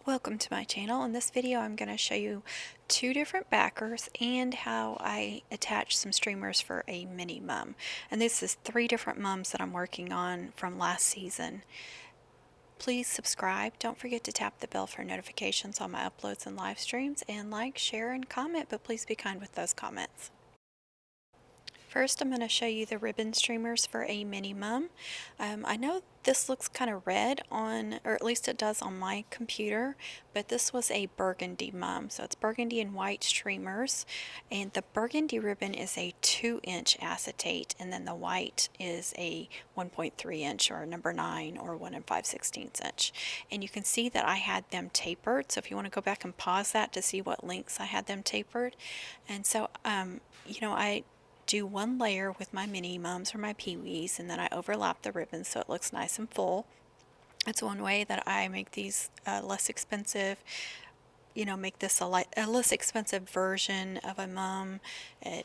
Welcome to my channel. In this video I'm going to show you two different backers and how I attach some streamers for a mini mum. And this is three different mums that I'm working on from last season. Please subscribe. Don't forget to tap the bell for notifications on my uploads and live streams, and like, share, and comment, but please be kind with those comments. First, I'm going to show you the ribbon streamers for a mini mum. I know this looks kind of red on, or at least it does on my computer, but this was a burgundy mum. So it's burgundy and white streamers, and the burgundy ribbon is a 2-inch acetate, and then the white is a 1.3 inch or number 9 or 1 5/16 inch. And you can see that I had them tapered. So if you want to go back and pause that to see what lengths I had them tapered. And so, I do one layer with my mini mums or my peewees, and then I overlap the ribbons so it looks nice and full. It's one way that I make these less expensive, make this a less expensive version of a mum, a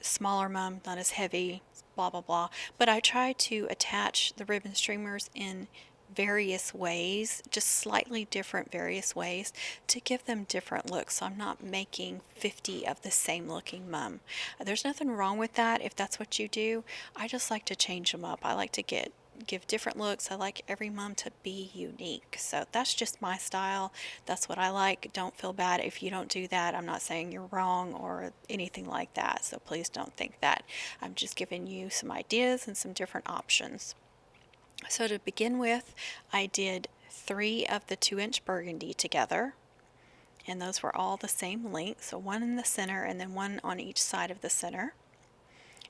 smaller mum, not as heavy, blah blah blah. But I try to attach the ribbon streamers in various ways, just slightly different various ways, to give them different looks. So I'm not making 50 of the same looking mum. There's nothing wrong with that if that's what you do. I just like to change them up. I like to give different looks. I like every mum to be unique. So that's just my style. That's what I like. Don't feel bad if you don't do that. I'm not saying you're wrong or anything like that. So please don't think that. I'm just giving you some ideas and some different options. So to begin with, I did 3 of the 2-inch burgundy together, and those were all the same length, so one in the center and then one on each side of the center.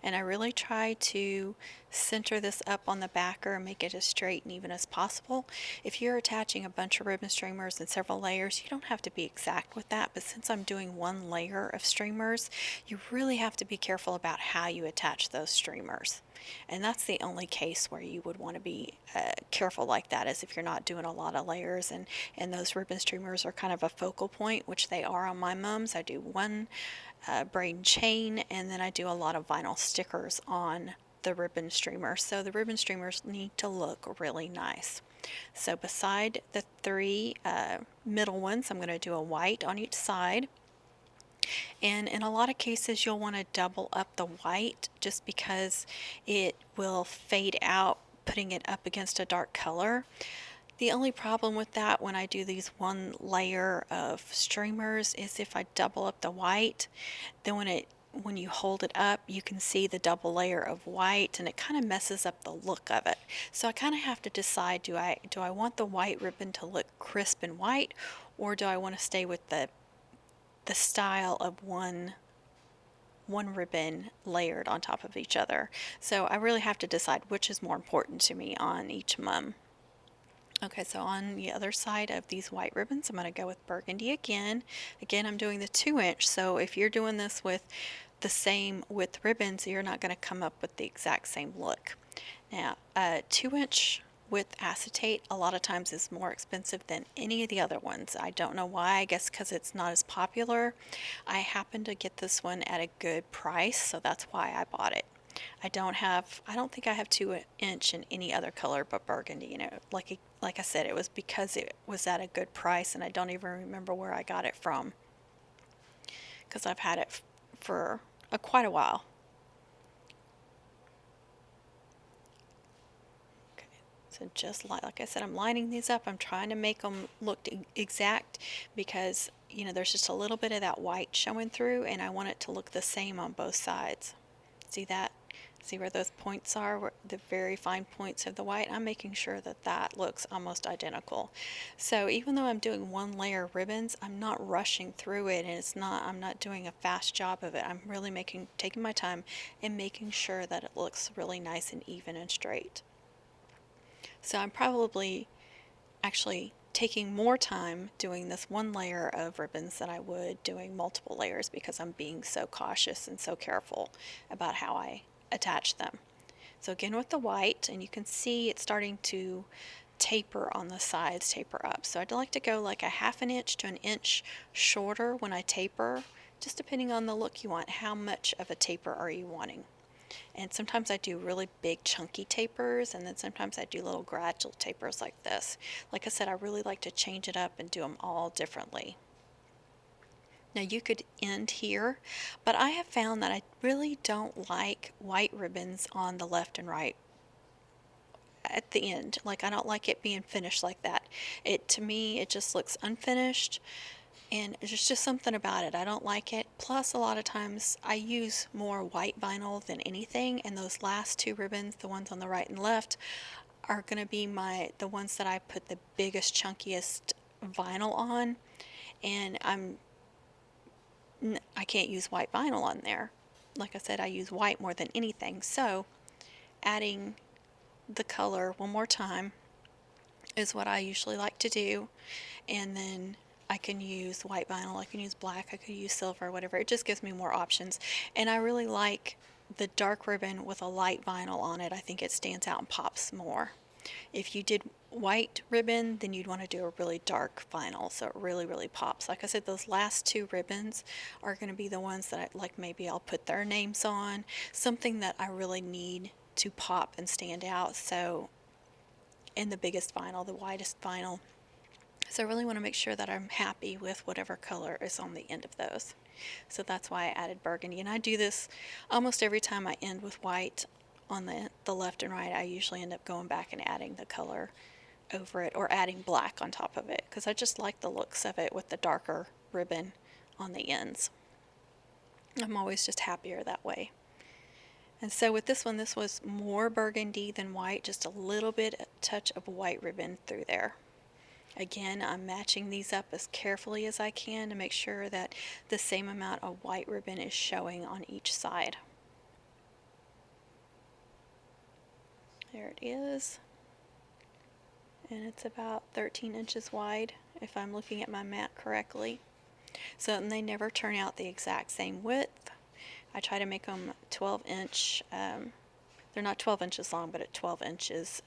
And I really try to center this up on the backer and make it as straight and even as possible. If you're attaching a bunch of ribbon streamers and several layers, you don't have to be exact with that, but since I'm doing one layer of streamers, you really have to be careful about how you attach those streamers. And that's the only case where you would want to be careful like that, is if you're not doing a lot of layers and those ribbon streamers are kind of a focal point, which they are on my mums. I do one braid chain, and then I do a lot of vinyl stickers on the ribbon streamers. So the ribbon streamers need to look really nice. So beside the 3 middle ones, I'm going to do a white on each side. And in a lot of cases, you'll want to double up the white just because it will fade out putting it up against a dark color. The only problem with that when I do these one layer of streamers is if I double up the white, then when you hold it up, you can see the double layer of white, and it kind of messes up the look of it. So I kind of have to decide, do I want the white ribbon to look crisp and white, or do I want to stay with the style of one ribbon layered on top of each other? So I really have to decide which is more important to me on each mum. Okay, so on the other side of these white ribbons, I'm going to go with burgundy again. Again, I'm doing the 2-inch, so if you're doing this with the same width ribbons, you're not going to come up with the exact same look. Now, 2-inch width acetate a lot of times is more expensive than any of the other ones. I don't know why. I guess because it's not as popular. I happened to get this one at a good price, so that's why I bought it. I don't think I have 2-inch in any other color but burgundy. Like I said, it was because it was at a good price, and I don't even remember where I got it from, because I've had it for quite a while. Okay, so just like I said, I'm lining these up. I'm trying to make them look exact because, there's just a little bit of that white showing through, and I want it to look the same on both sides. See that? See where those points are, the very fine points of the white? I'm making sure that that looks almost identical. So even though I'm doing one layer of ribbons, I'm not rushing through it, and I'm not doing a fast job of it. I'm really taking my time and making sure that it looks really nice and even and straight. So I'm probably actually taking more time doing this one layer of ribbons than I would doing multiple layers, because I'm being so cautious and so careful about how I attach them. So again with the white, and you can see it's starting to taper on the sides, taper up. So I'd like to go like a 1/2 inch to 1 inch shorter when I taper, just depending on the look you want. How much of a taper are you wanting? And sometimes I do really big chunky tapers, and then sometimes I do little gradual tapers like this. Like I said, I really like to change it up and do them all differently. Now you could end here, but I have found that I really don't like white ribbons on the left and right at the end. Like, I don't like it being finished like that. To me, it just looks unfinished, and there's just something about it. I don't like it. Plus, a lot of times I use more white vinyl than anything, and those last two ribbons, the ones on the right and left, are going to be the ones that I put the biggest, chunkiest vinyl on, and I can't use white vinyl on there. Like I said, I use white more than anything, so adding the color one more time is what I usually like to do, and then I can use white vinyl, I can use black, I could use silver, whatever. It just gives me more options, and I really like the dark ribbon with a light vinyl on it. I think it stands out and pops more. If you did white ribbon, then you'd want to do a really dark vinyl so it really, really pops. Like I said, those last two ribbons are going to be the ones that maybe I'll put their names on, something that I really need to pop and stand out. So, in the biggest vinyl, the widest vinyl. So I really want to make sure that I'm happy with whatever color is on the end of those. So that's why I added burgundy. And I do this almost every time I end with white on the left and right. I usually end up going back and adding the color over it, or adding black on top of it, because I just like the looks of it with the darker ribbon on the ends. I'm always just happier that way. And so with this one, this was more burgundy than white, just a little bit, a touch of white ribbon through there. Again, I'm matching these up as carefully as I can to make sure that the same amount of white ribbon is showing on each side. There it is. And it's about 13 inches wide, if I'm looking at my mat correctly. So, and they never turn out the exact same width. I try to make them 12-inch. They're not 12 inches long, but at 12 inches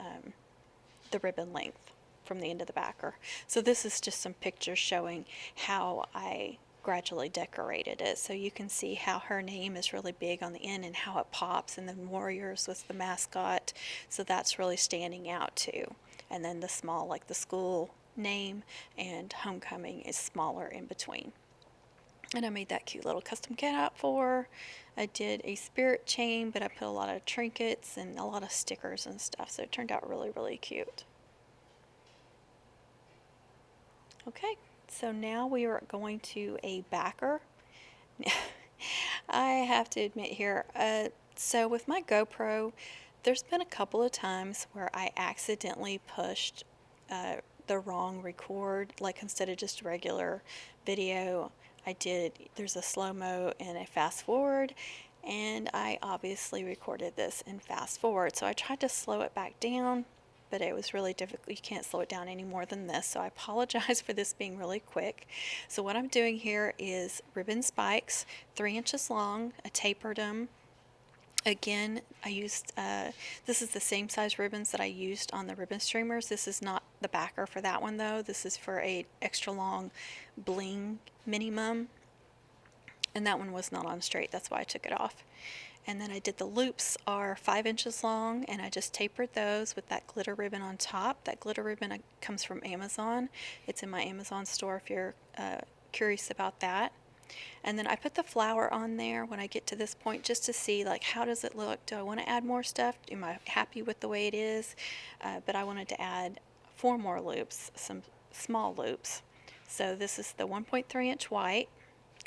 the ribbon length from the end of the backer. So this is just some pictures showing how I gradually decorated it. So you can see how her name is really big on the end and how it pops, and then Warriors was the mascot, so that's really standing out too. And then the small, like the school name, and Homecoming is smaller in between. And I made that cute little custom cutout for her. I did a spirit chain, but I put a lot of trinkets and a lot of stickers and stuff, so it turned out really, really cute. Okay, so now we are going to a backer. I have to admit here, so with my GoPro, there's been a couple of times where I accidentally pushed the wrong record, like instead of just regular video, there's a slow-mo and a fast forward, and I obviously recorded this in fast forward, so I tried to slow it back down, but it was really difficult. You can't slow it down any more than this, so I apologize for this being really quick. So what I'm doing here is ribbon spikes, 3 inches long. I tapered them. Again, I used, this is the same size ribbons that I used on the ribbon streamers. This is not the backer for that one though. This is for a extra long bling minimum, and that one was not on straight. That's why I took it off. And then I did the loops are 5 inches long, and I just tapered those with that glitter ribbon on top. That glitter ribbon comes from Amazon. It's in my Amazon store if you're curious about that. And then I put the flower on there when I get to this point, just to see, like, how does it look? Do I want to add more stuff? Am I happy with the way it is? But I wanted to add 4 more loops, some small loops. So this is the 1.3 inch white,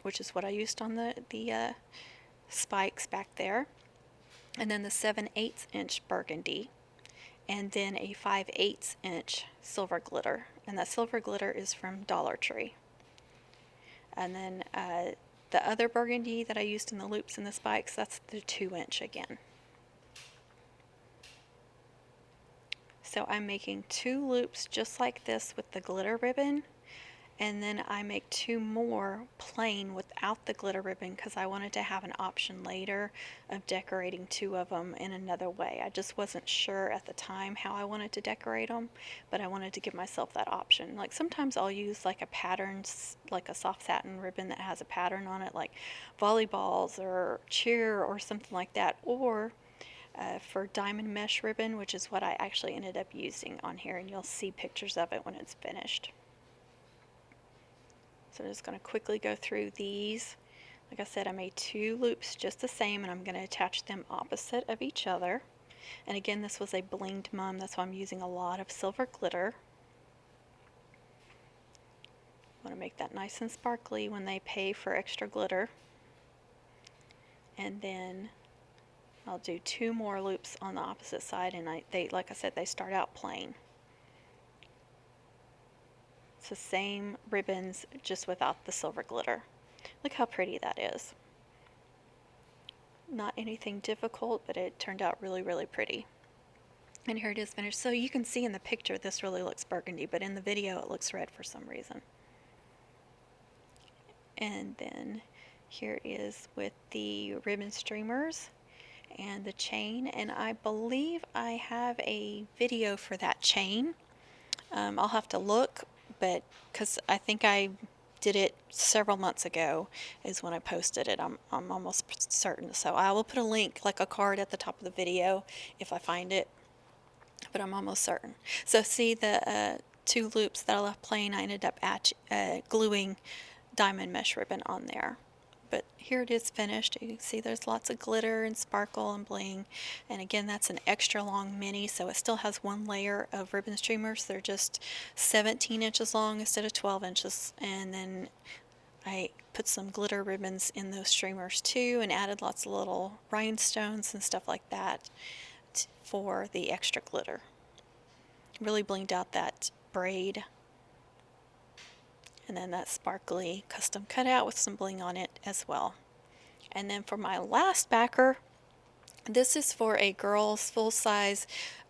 which is what I used on the spikes back there, and then the 7/8 inch burgundy, and then a 5/8 inch silver glitter, and that silver glitter is from Dollar Tree. And then the other burgundy that I used in the loops and the spikes, that's the 2 inch again. So I'm making 2 loops just like this with the glitter ribbon, And then I make 2 more plain without the glitter ribbon because I wanted to have an option later of decorating 2 of them in another way. I just wasn't sure at the time how I wanted to decorate them, but I wanted to give myself that option. Like sometimes I'll use like a pattern, like a soft satin ribbon that has a pattern on it, like volleyballs or cheer or something like that, or for diamond mesh ribbon, which is what I actually ended up using on here, and you'll see pictures of it when it's finished. So I'm just going to quickly go through these. Like I said, I made 2 loops just the same, and I'm going to attach them opposite of each other. And again, this was a blinged mum, that's why I'm using a lot of silver glitter. I want to make that nice and sparkly when they pay for extra glitter. And then I'll do 2 more loops on the opposite side, and they, like I said, they start out plain. It's the same ribbons, just without the silver glitter. Look how pretty that is. Not anything difficult, but it turned out really, really pretty. And here it is finished. So you can see in the picture this really looks burgundy, but in the video it looks red for some reason. And then here it is with the ribbon streamers and the chain, and I believe I have a video for that chain. I'll have to look, but because I think I did it several months ago is when I posted it. I'm almost certain. So I will put a link, like a card, at the top of the video if I find it, but I'm almost certain. So see the 2 loops that I left plain, I ended up gluing diamond mesh ribbon on there. But here it is finished. You can see there's lots of glitter and sparkle and bling. And again, that's an extra long mini, so it still has 1 layer of ribbon streamers. They're just 17 inches long instead of 12 inches. And then I put some glitter ribbons in those streamers too, and added lots of little rhinestones and stuff like that for the extra glitter. Really blinged out that braid. And then that sparkly custom cutout with some bling on it as well. And then for my last backer, this is for a girl's full-size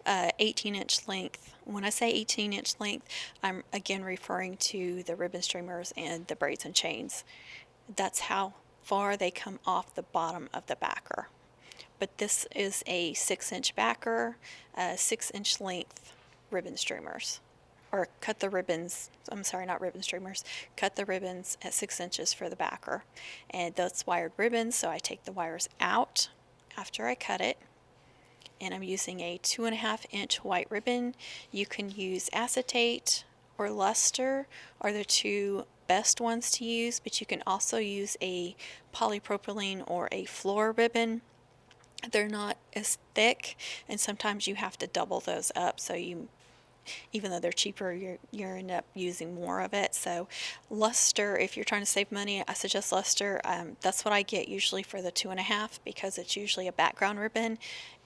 18-inch length. When I say 18-inch length, I'm again referring to the ribbon streamers and the braids and chains. That's how far they come off the bottom of the backer. But this is a 6-inch backer, 6-inch length ribbon streamers. Or cut the ribbons, I'm sorry, not ribbon streamers, cut the ribbons at 6 inches for the backer. And that's wired ribbons, so I take the wires out after I cut it. And I'm using a 2.5 inch white ribbon. You can use acetate or luster are the 2 best ones to use, but you can also use a polypropylene or a floor ribbon. They're not as thick, and sometimes you have to double those up, so even though they're cheaper, you're end up using more of it. So luster, if you're trying to save money, I suggest luster. That's what I get usually for the 2.5 because it's usually a background ribbon,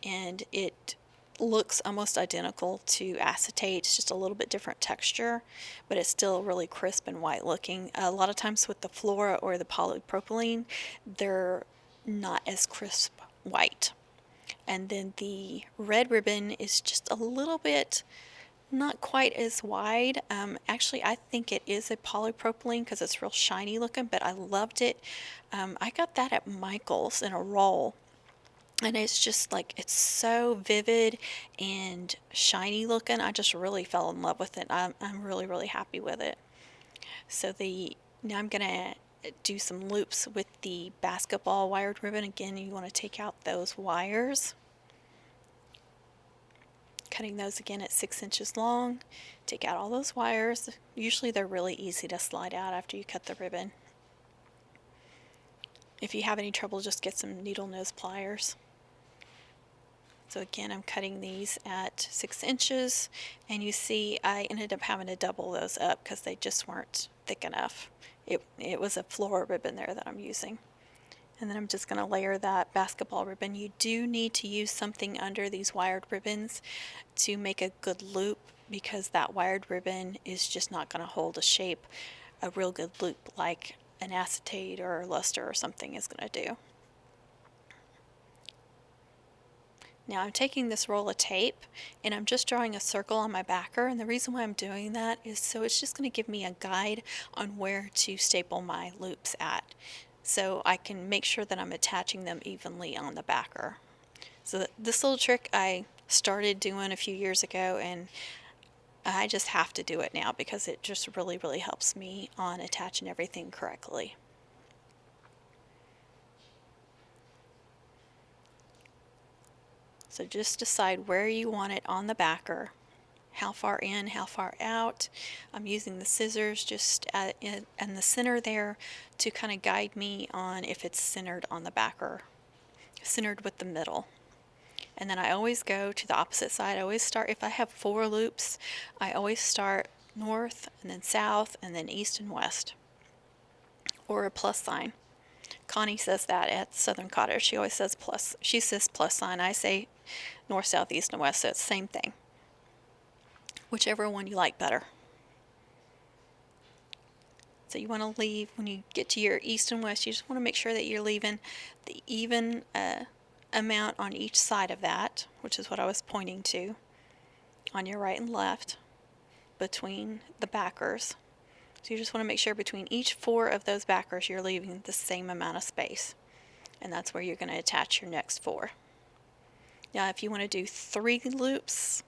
and it looks almost identical to acetate. It's just a little bit different texture, but it's still really crisp and white looking. A lot of times with the Flora or the polypropylene, they're not as crisp white. And then the red ribbon is just a little bit not quite as wide. Actually, I think it is a polypropylene because it's real shiny looking, but I loved it. I got that at Michael's in a roll, and it's just like, it's so vivid and shiny looking. I just really fell in love with it. I'm really, really happy with it. So now I'm gonna do some loops with the basketball wired ribbon. Again, you want to take out those wires. Cutting those again at 6 inches long. Take out all those wires. Usually they're really easy to slide out after you cut the ribbon. If you have any trouble, just get some needle nose pliers. So again, I'm cutting these at 6 inches, and you see I ended up having to double those up because they just weren't thick enough. It was a floral ribbon there that I'm using. And then I'm just going to layer that basketball ribbon. You do need to use something under these wired ribbons to make a good loop, because that wired ribbon is just not going to hold a real good loop like an acetate or luster or something is going to do. Now I'm taking this roll of tape and I'm just drawing a circle on my backer, and the reason why I'm doing that is so it's just going to give me a guide on where to staple my loops at, so I can make sure that I'm attaching them evenly on the backer. So this little trick I started doing a few years ago, and I just have to do it now because it just really helps me on attaching everything correctly. So just decide where you want it on the backer, how far in, how far out. I'm using the scissors just in the center there to kind of guide me on if it's centered on the backer, centered with the middle. And then I always go to the opposite side. I always start, if I have 4 loops, I always start north and then south and then east and west, or a plus sign. Connie says that at Southern Cottage. She always says plus. She says plus sign. I say north, south, east, and west, so it's the same thing. Whichever one you like better. So you want to leave, when you get to your east and west, you just want to make sure that you're leaving the even amount on each side of that, which is what I was pointing to, on your right and left, between the backers. So you just want to make sure between each 4 of those backers you're leaving the same amount of space. And that's where you're going to attach your next 4. Now if you want to do 3 loops,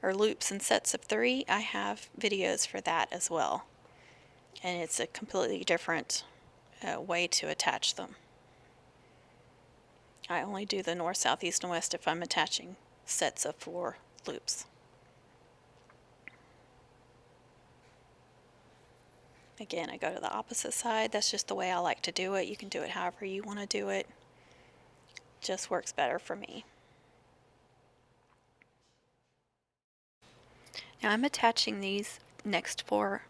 or loops in sets of 3, I have videos for that as well. And it's a completely different way to attach them. I only do the north, south, east, and west if I'm attaching sets of 4 loops. Again, I go to the opposite side. That's just the way I like to do it. You can do it however you want to do it. Just works better for me. Now I'm attaching these next 4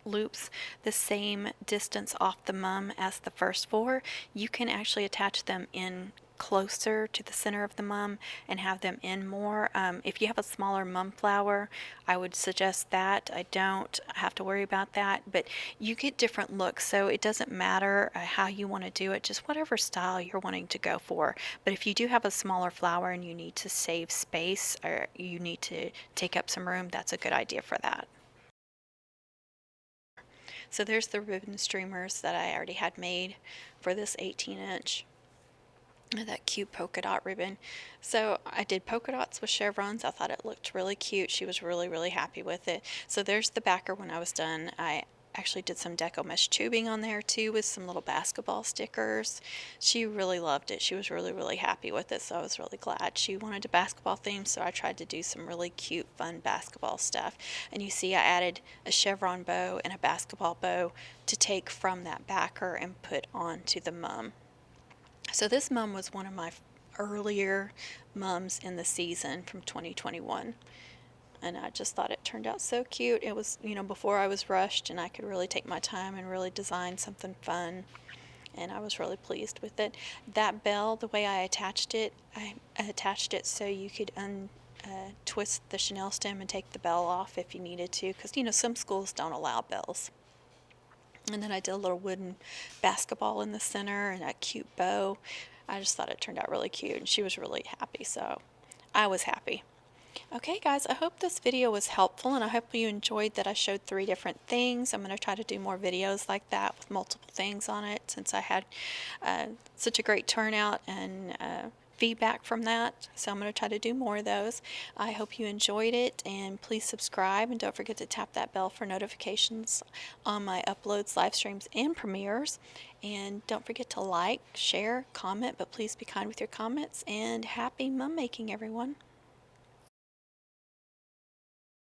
loops the same distance off the mum as the first 4. You can actually attach them in closer to the center of the mum and have them in more. If you have a smaller mum flower, I would suggest that. I don't have to worry about that, but you get different looks, so it doesn't matter how you want to do it, just whatever style you're wanting to go for. But if you do have a smaller flower and you need to save space, or you need to take up some room, that's a good idea for that. So there's the ribbon streamers that I already had made for this 18-inch. That cute polka dot ribbon. So I did polka dots with chevrons. I thought it looked really cute. She was really happy with it. So there's the backer when I was done. I actually did some deco mesh tubing on there too with some little basketball stickers. She really loved it. She was really happy with it, so I was really glad. She wanted a basketball theme, so I tried to do some really cute fun basketball stuff. And you see I added a chevron bow and a basketball bow to take from that backer and put onto the mum. So this mum was one of my earlier mums in the season from 2021. And I just thought it turned out so cute. It was, before I was rushed and I could really take my time and really design something fun. And I was really pleased with it. That bell, the way I attached it so you could twist the chenille stem and take the bell off if you needed to. Because, some schools don't allow bells. And then I did a little wooden basketball in the center and a cute bow. I just thought it turned out really cute, and she was really happy, so I was happy. Okay guys, I hope this video was helpful, and I hope you enjoyed that I showed 3 different things. I'm going to try to do more videos like that with multiple things on it, since I had such a great turnout and feedback from that. So I'm going to try to do more of those. I hope you enjoyed it, and please subscribe, and don't forget to tap that bell for notifications on my uploads, live streams, and premieres. And don't forget to like, share, comment, but please be kind with your comments, and happy mum making, everyone.